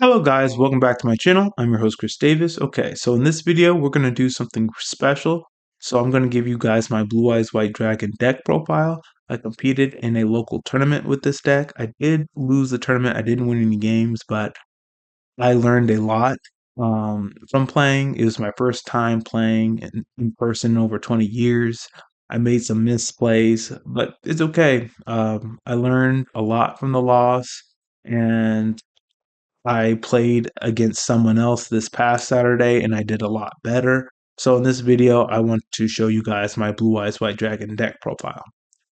Hello guys, welcome back to my channel. I'm your host Chris Davis. Okay, so in this video we're going to do something special. So I'm going to give you guys my Blue Eyes White Dragon deck profile. I competed in a local tournament with this deck. I did lose the tournament. I didn't win any games, but I learned a lot from playing. It was my first time playing in person in over 20 years. I made some misplays, but it's okay. I learned a lot from the loss, and I played against someone else this past Saturday and I did a lot better. So in this video, I want to show you guys my Blue Eyes White Dragon deck profile.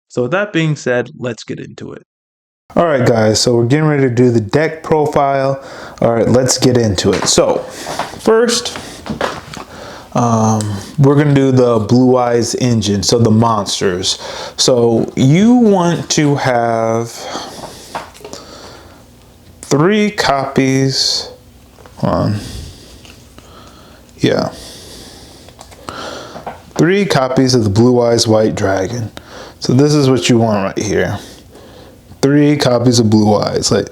So with that being said, let's get into it. All right, guys, so we're getting ready to do the deck profile. All right, let's get into it. So first, we're going to do the Blue Eyes engine, so the monsters. So you want to have 3 copies. Hold on. Yeah. 3 copies of the Blue Eyes White Dragon. So this is what you want right here. 3 copies of Blue Eyes. Like,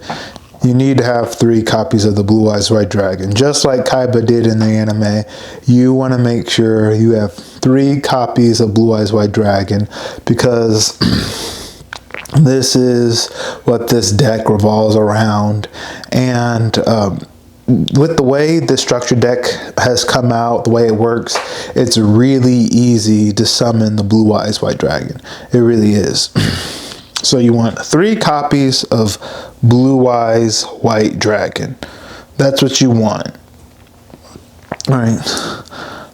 you need to have 3 copies of the Blue Eyes White Dragon. Just like Kaiba did in the anime, you want to make sure you have 3 copies of Blue Eyes White Dragon, because this is what this deck revolves around. And with the way the structure deck has come out, the way it works, it's really easy to summon the Blue Eyes White Dragon. It really is. So you want 3 copies of Blue Eyes White Dragon. That's what you want. All right.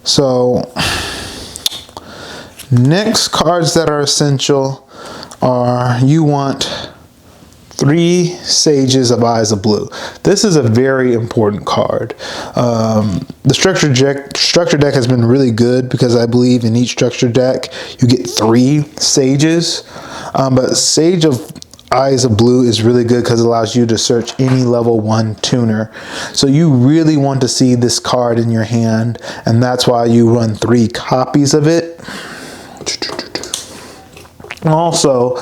So next cards that are essential are, you want 3 Sages of Eyes of Blue. This is a very important card. The structure deck has been really good because I believe in each structure deck you get 3 Sages. But Sage of Eyes of Blue is really good because it allows you to search any level 1 tuner. So you really want to see this card in your hand, and that's why you run 3 copies of it. Also,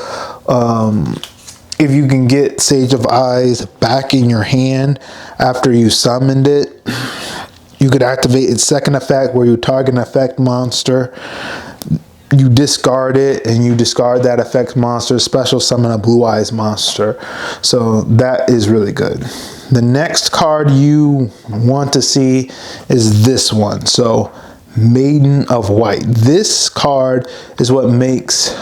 if you can get Sage of Eyes back in your hand after you summoned it, you could activate its second effect, where you target an effect monster, you discard it, and you discard that effect monster, special summon a Blue Eyes monster. So that is really good. The next card you want to see is this one. So Maiden of White. This card is what makes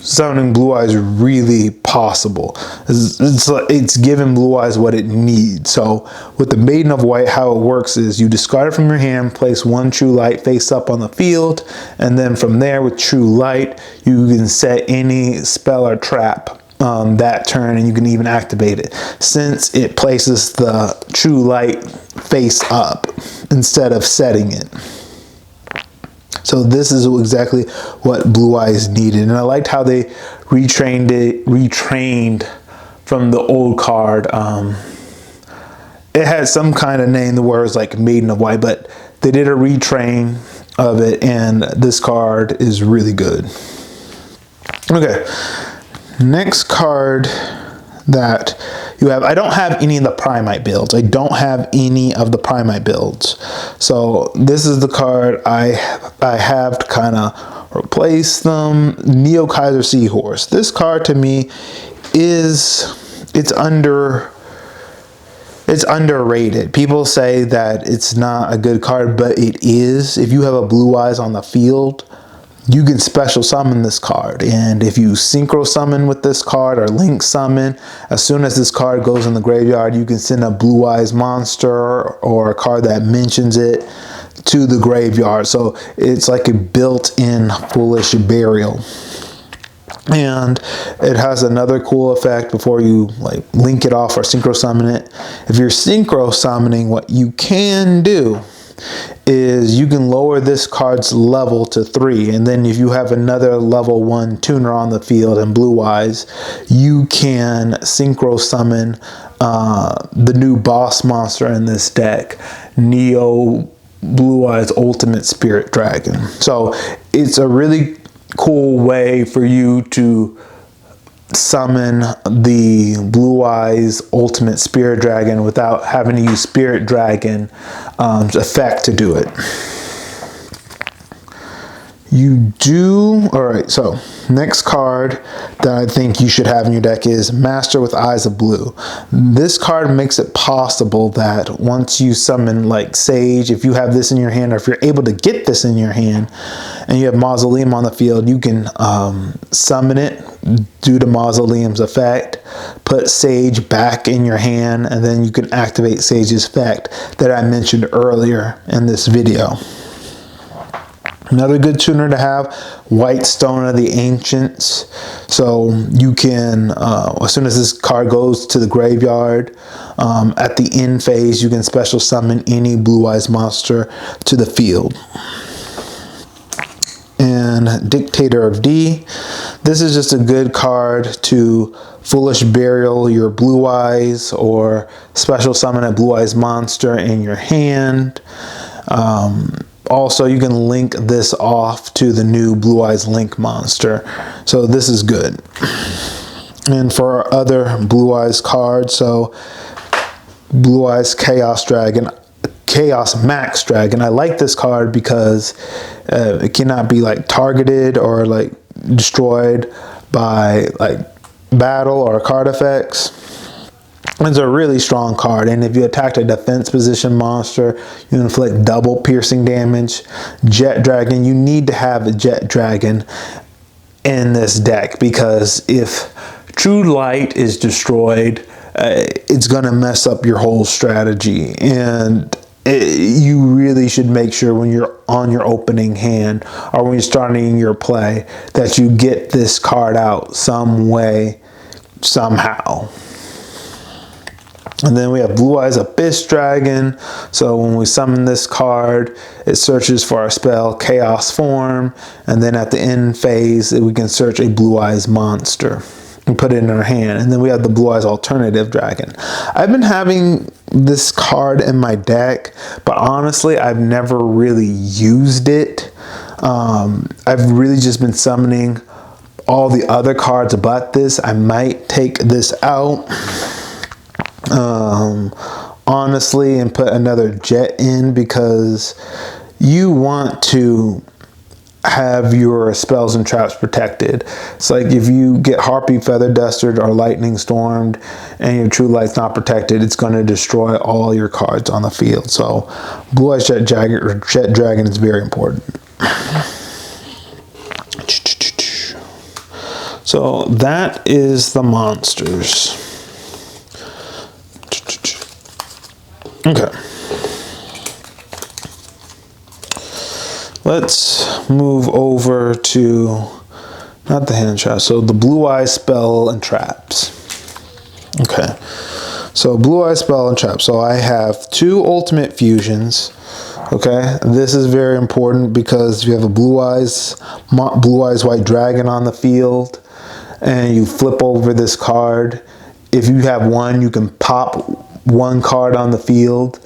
summoning Blue Eyes really possible. It's giving Blue Eyes what it needs. So with the Maiden of White, how it works is you discard it from your hand, place 1 True Light face up on the field, and then from there with True Light, you can set any spell or trap that turn, and you can even activate it, since it places the True Light face up instead of setting it. So this is exactly what Blue Eyes needed. And I liked how they retrained from the old card. It had some kind of name, the words like Maiden of White, but they did a retrain of it, and this card is really good. Okay, next card that you have, I don't have any of the Primite builds. So this is the card I have to kind of replace them. Neo Kaiser Seahorse. This card to me it's underrated. People say that it's not a good card, but it is. If you have a Blue Eyes on the field, you can special summon this card, and if you synchro summon with this card or link summon, as soon as this card goes in the graveyard, you can send a Blue Eyes monster or a card that mentions it to the graveyard. So it's like a built-in Foolish Burial. And it has another cool effect before you like link it off or synchro summon it. If you're synchro summoning, what you can do is you can lower this card's level to 3, and then if you have another level 1 tuner on the field and Blue Eyes, you can synchro summon the new boss monster in this deck, Neo Blue Eyes Ultimate Spirit Dragon. So it's a really cool way for you to summon the Blue Eyes Ultimate Spirit Dragon without having to use Spirit Dragon effect to do it. Alright, so next card that I think you should have in your deck is Master with Eyes of Blue. This card makes it possible that once you summon like Sage, if you have this in your hand, or if you're able to get this in your hand and you have Mausoleum on the field, you can summon it due to Mausoleum's effect, put Sage back in your hand, and then you can activate Sage's effect that I mentioned earlier in this video. Another good tuner to have, White Stone of the Ancients. So you can, as soon as this card goes to the graveyard, at the end phase, you can special summon any Blue Eyes monster to the field. And Dictator of D. This is just a good card to Foolish Burial your Blue Eyes, or special summon a Blue Eyes monster in your hand. Also, you can link this off to the new Blue Eyes Link monster. So this is good. And for our other Blue Eyes cards, so Blue Eyes Chaos Dragon, Chaos Max Dragon. I like this card because it cannot be like targeted or like destroyed by like battle or card effects. It's a really strong card, and if you attack a defense position monster, you inflict double piercing damage. Jet Dragon, you need to have a Jet Dragon in this deck, because if True Light is destroyed, it's going to mess up your whole strategy, and you really should make sure when you're on your opening hand or when you're starting your play that you get this card out some way, somehow. And then we have Blue Eyes Abyss Dragon. So when we summon this card, it searches for our spell Chaos Form, and then at the end phase, we can search a Blue Eyes monster and put it in our hand. And then we have the Blue Eyes Alternative Dragon. I've been having this card in my deck, but honestly, I've never really used it. I've really just been summoning all the other cards but this. I might take this out, honestly, and put another Jet in, because you want to have your spells and traps protected. It's like if you get Harpy Feather Dusted or Lightning Stormed and your True Light's not protected, it's going to destroy all your cards on the field. So Blue Eyes Jet Dragon is very important. So that is the monsters. Okay. Let's move over to, not the hand trap, so the Blue Eye Spell and Traps. Okay. So Blue Eye Spell and Traps. So I have 2 Ultimate Fusions. Okay. This is very important because if you have a Blue Eyes White Dragon on the field and you flip over this card, if you have one, you can pop one card on the field.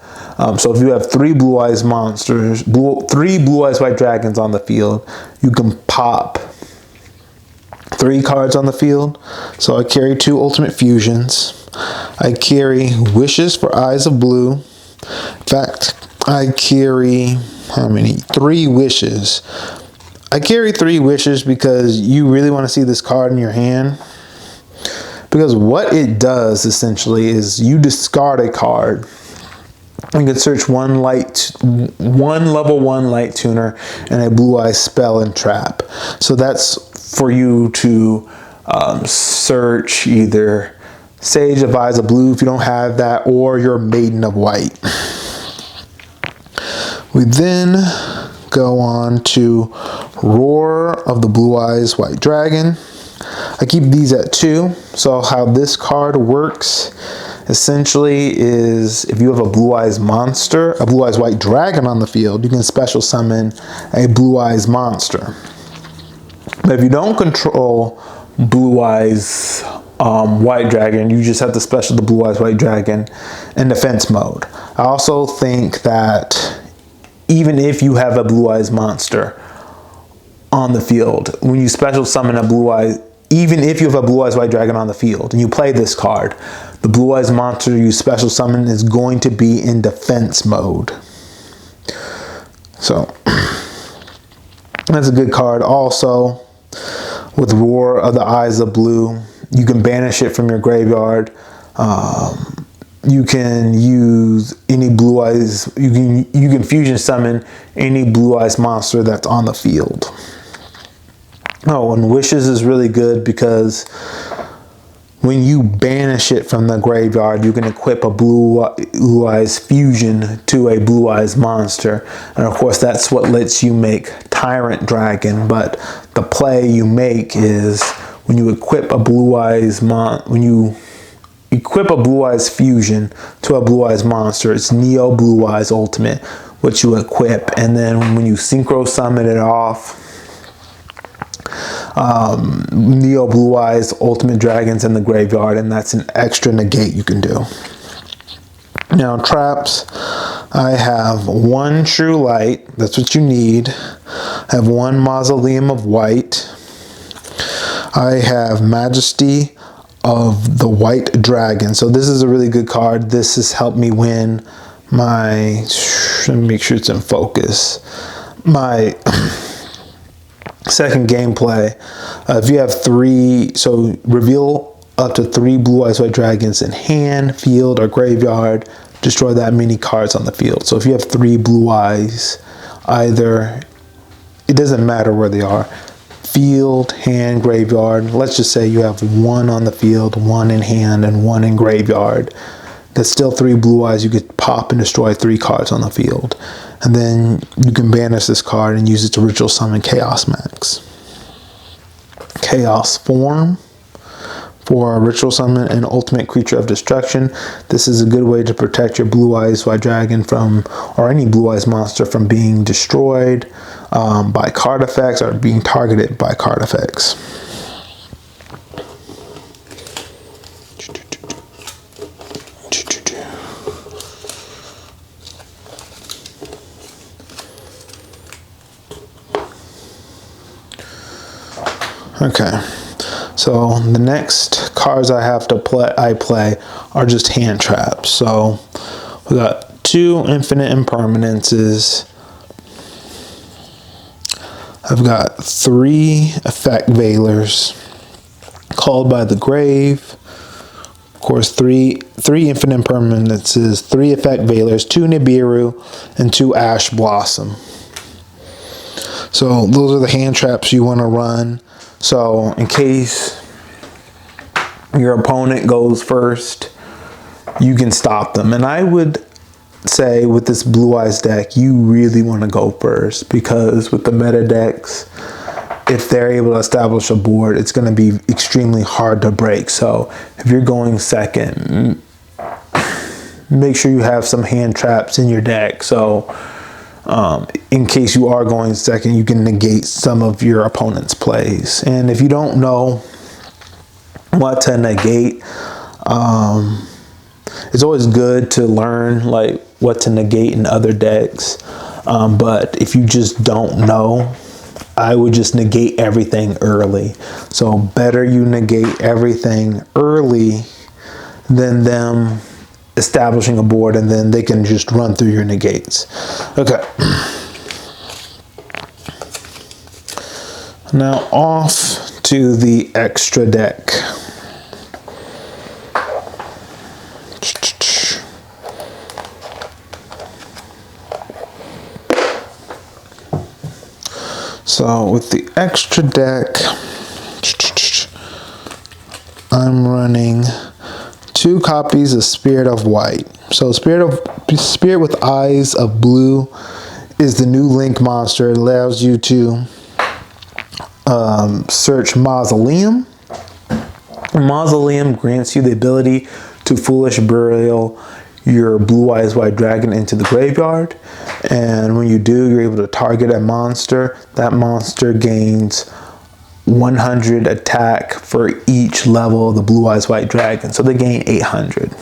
So if you have 3 Blue Eyes monsters, 3 Blue Eyes White Dragons on the field, you can pop 3 cards on the field. So I carry 2 Ultimate Fusions. I carry Wishes for Eyes of Blue. In fact, I carry, how many? 3 Wishes. I carry 3 Wishes because you really want to see this card in your hand. Because what it does essentially is you discard a card. You can search one level 1 light tuner and a Blue Eye Spell and Trap. So that's for you to search either Sage of Eyes of Blue if you don't have that, or your Maiden of White. We then go on to Roar of the Blue Eyes White Dragon. I keep these at 2. So how this card works essentially is if you have a Blue Eyes monster, a Blue Eyes White Dragon on the field, you can special summon a Blue Eyes monster. But if you don't control Blue Eyes White Dragon, you just have to special the Blue Eyes White Dragon in defense mode. I also think that even if you have a Blue Eyes monster on the field, when you special summon a Blue Eyes even if you have a Blue Eyes White Dragon on the field and you play this card, the Blue Eyes monster you special summon is going to be in defense mode. So that's a good card. Also, with Roar of the Eyes of Blue, you can banish it from your graveyard. You can use any Blue Eyes. You can fusion summon any Blue Eyes monster that's on the field. Oh, and Wishes is really good because when you banish it from the graveyard, you can equip a Blue Eyes fusion to a Blue Eyes monster. And of course, that's what lets you make Tyrant Dragon. But the play you make is when you equip a Blue Eyes fusion to a Blue Eyes monster, it's Neo Blue Eyes Ultimate, which you equip. And then when you synchro summon it off, Neo Blue Eyes Ultimate Dragons in the graveyard, and that's an extra negate you can do. Now traps, I have one True Light, that's what you need. I have one Mausoleum of White. I have Majesty of the White Dragon. So this is a really good card. This has helped me win my, let me make sure it's in focus, my second gameplay. If you have 3, so reveal up to 3 Blue Eyes White Dragons in hand, field, or graveyard. Destroy that many cards on the field. So if you have 3 Blue Eyes, either, it doesn't matter where they are, field, hand, graveyard. Let's just say you have 1 on the field, 1 in hand, and 1 in graveyard. That's still 3 Blue Eyes. You could pop and destroy 3 cards on the field. And then you can banish this card and use it to ritual summon Chaos Max. Chaos Form for a ritual summon an ultimate creature of destruction. This is a good way to protect your Blue Eyes White Dragon from, or any Blue Eyes monster, from being destroyed by card effects or being targeted by card effects. Okay, so the next cards I have to play are just hand traps. So we got 2 Infinite Impermanences. I've got 3 Effect Veilers, Called by the Grave. Of course, 3 Infinite Impermanences, 3 Effect Veilers, 2 Nibiru, and 2 Ash Blossom. So those are the hand traps you want to run. So in case your opponent goes first, you can stop them. And I would say with this Blue Eyes deck, you really want to go first, because with the meta decks, if they're able to establish a board, it's going to be extremely hard to break. So if you're going second, make sure you have some hand traps in your deck. So in case you are going second, you can negate some of your opponent's plays. And if you don't know what to negate, it's always good to learn like what to negate in other decks. But if you just don't know, I would just negate everything early. So better you negate everything early than them establishing a board and then they can just run through your negates. Okay. Now off to the extra deck. So with the extra deck, I'm running 2 copies of Spirit of White. So Spirit with Eyes of Blue is the new Link monster. It allows you to search Mausoleum. Mausoleum grants you the ability to Foolish Burial your Blue Eyes White Dragon into the graveyard, and when you do, you're able to target a monster. That monster gains 100 attack for each level of the Blue Eyes White Dragon, so they gain 800.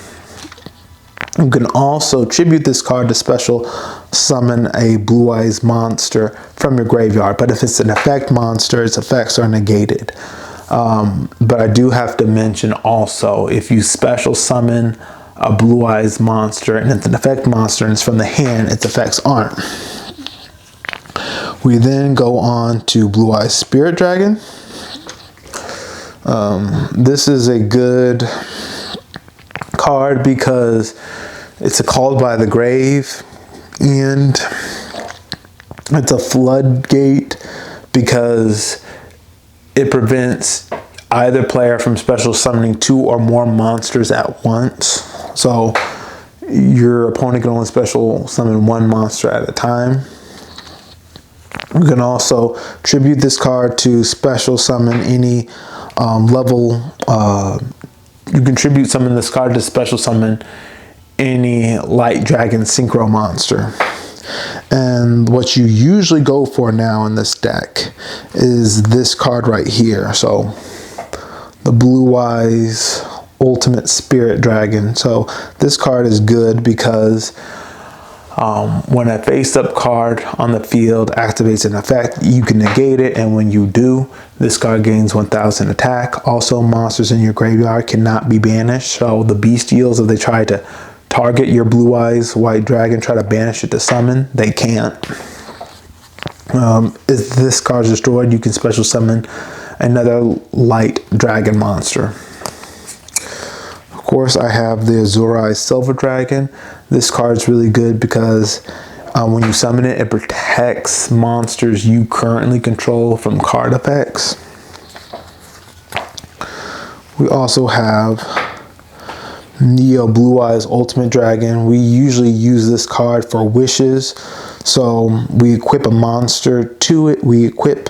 You can also tribute this card to special summon a Blue Eyes monster from your graveyard, but if it's an effect monster, its effects are negated. But I do have to mention also, if you special summon a Blue Eyes monster and it's an effect monster and it's from the hand, its effects aren't. We then go on to Blue Eyes Spirit Dragon. This is a good card because it's a Called by the Grave, and it's a floodgate because it prevents either player from special summoning 2 or more monsters at once. So your opponent can only special summon 1 monster at a time. You can also tribute this card to special summon any level. You can tribute summon this card to special summon any Light Dragon Synchro monster. And what you usually go for now in this deck is this card right here. So the Blue Eyes Ultimate Spirit Dragon. So this card is good because when a face-up card on the field activates an effect, you can negate it, and when you do, this card gains 1000 attack. Also, monsters in your graveyard cannot be banished, so the bestials, if they try to target your Blue Eyes White Dragon, try to banish it to summon, they can't. If this card is destroyed, you can special summon another Light Dragon monster. Of course, I have the Azure Eyes Silver Dragon. This card's really good because when you summon it, it protects monsters you currently control from card effects. We also have Neo Blue Eyes Ultimate Dragon. We usually use this card for wishes. So we equip a monster to it. We equip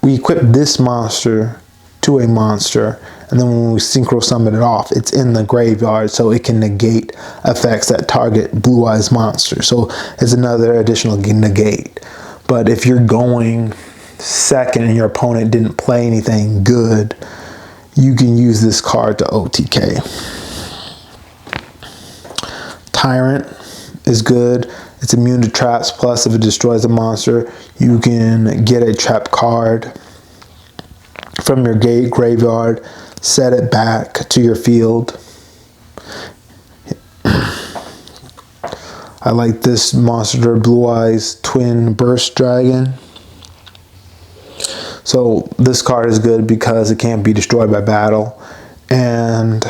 this monster to a monster, and then when we synchro summon it off, it's in the graveyard, so it can negate effects that target Blue Eyes monsters. So it's another additional negate. But if you're going second and your opponent didn't play anything good, you can use this card to OTK. Tyrant is good. It's immune to traps, plus if it destroys a monster, you can get a trap card from your graveyard, set it back to your field. I like this monster, Blue Eyes Twin Burst Dragon. So this card is good because it can't be destroyed by battle. And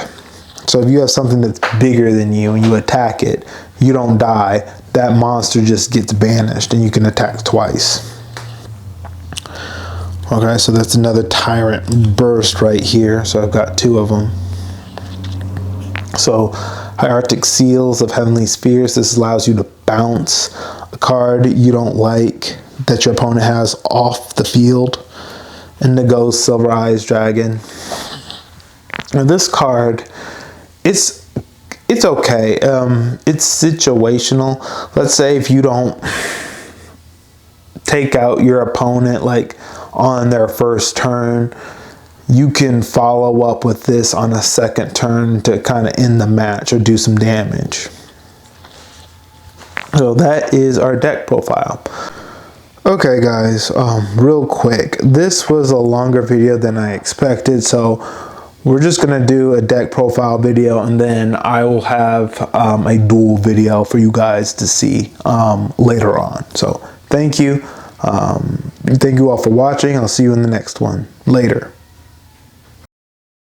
so if you have something that's bigger than you and you attack it, you don't die. That monster just gets banished and you can attack twice. Okay, so that's another Tyrant Burst right here. So I've got 2 of them. So Hierarchic Seals of Heavenly Spheres. This allows you to bounce a card you don't like that your opponent has off the field. Indigo Silver Eyes Dragon. Now this card, it's okay. It's situational. Let's say if you don't take out your opponent like on their first turn, you can follow up with this on a second turn to kind of end the match or do some damage. So that is our deck profile. Okay guys, real quick, this was a longer video than I expected, so we're just gonna do a deck profile video, and then I will have a dual video for you guys to see later on. So thank you. Thank you all for watching. I'll see you in the next one. Later.